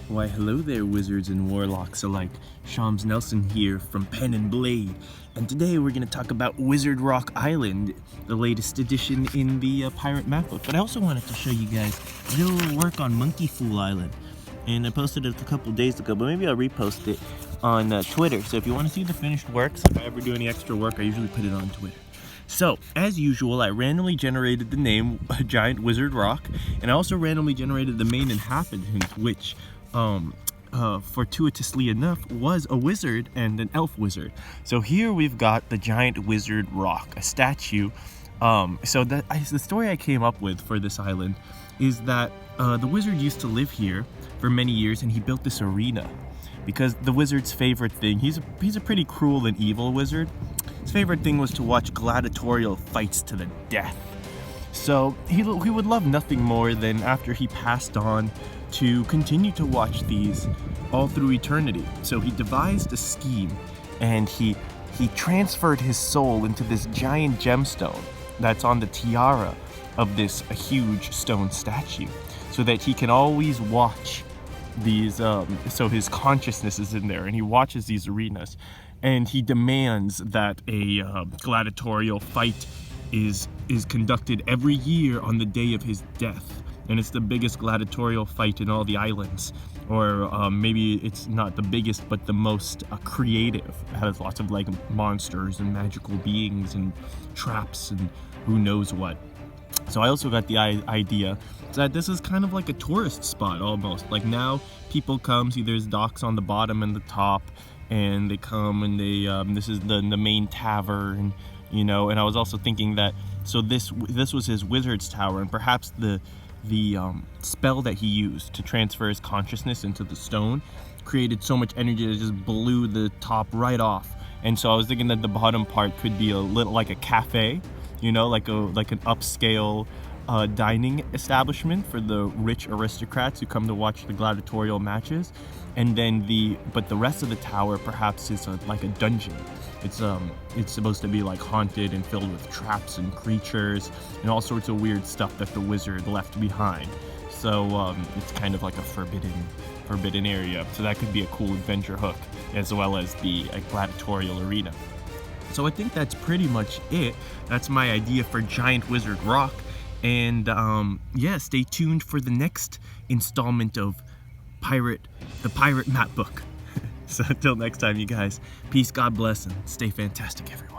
Why hello there, wizards and warlocks alike. Shams Nelson here from Pen and Blade, and today we're going to talk about Wizard Rock Island, the latest edition in the Pirate Mapbook. But I also wanted to show you guys a little work on Monkey Fool Island, and I posted it a couple days ago, but maybe I'll repost it on Twitter. So if you want to see the finished works, if I ever do any extra work, I usually put it on Twitter. So, as usual, I randomly generated the name Giant Wizard Rock, and I also randomly generated the main inhabitant, which fortuitously enough was a wizard and an elf wizard. So here we've got the Giant Wizard Rock, a statue. The story I came up with for this island is that the wizard used to live here for many years, and he built this arena because the wizard's favorite thing, he's a pretty cruel and evil wizard. His favorite thing was to watch gladitorial fights to the death. So he would love nothing more than, after he passed on, to continue to watch these all through eternity. So he devised a scheme, and he transferred his soul into this giant gemstone that's on the tiara of this huge stone statue, so that he can always watch these, so his consciousness is in there, and he watches these arenas, and he demands that a gladiatorial fight is conducted every year on the day of his death. And it's the biggest gladiatorial fight in all the islands, or maybe it's not the biggest, but the most creative. It has lots of like monsters and magical beings and traps and who knows what. So I also got the idea that this is kind of like a tourist spot almost. Like, now people come, see there's docks on the bottom and the top, and they come and they this is the main tavern, you know. And I was also thinking that, so this was his wizard's tower, and perhaps the spell that he used to transfer his consciousness into the stone created so much energy that it just blew the top right off. And so I was thinking that the bottom part could be a little like a cafe, you know, like an upscale dining establishment for the rich aristocrats who come to watch the gladiatorial matches. And then the rest of the tower perhaps is like a dungeon. It's supposed to be like haunted and filled with traps and creatures and all sorts of weird stuff that the wizard left behind. So it's kind of like a forbidden area. So that could be a cool adventure hook, as well as the gladiatorial arena. So I think that's pretty much it. That's my idea for Giant Wizard Rock. And yeah, stay tuned for the next installment of the Pirate Mapbook. So until next time, you guys, peace, God bless, and stay fantastic, everyone.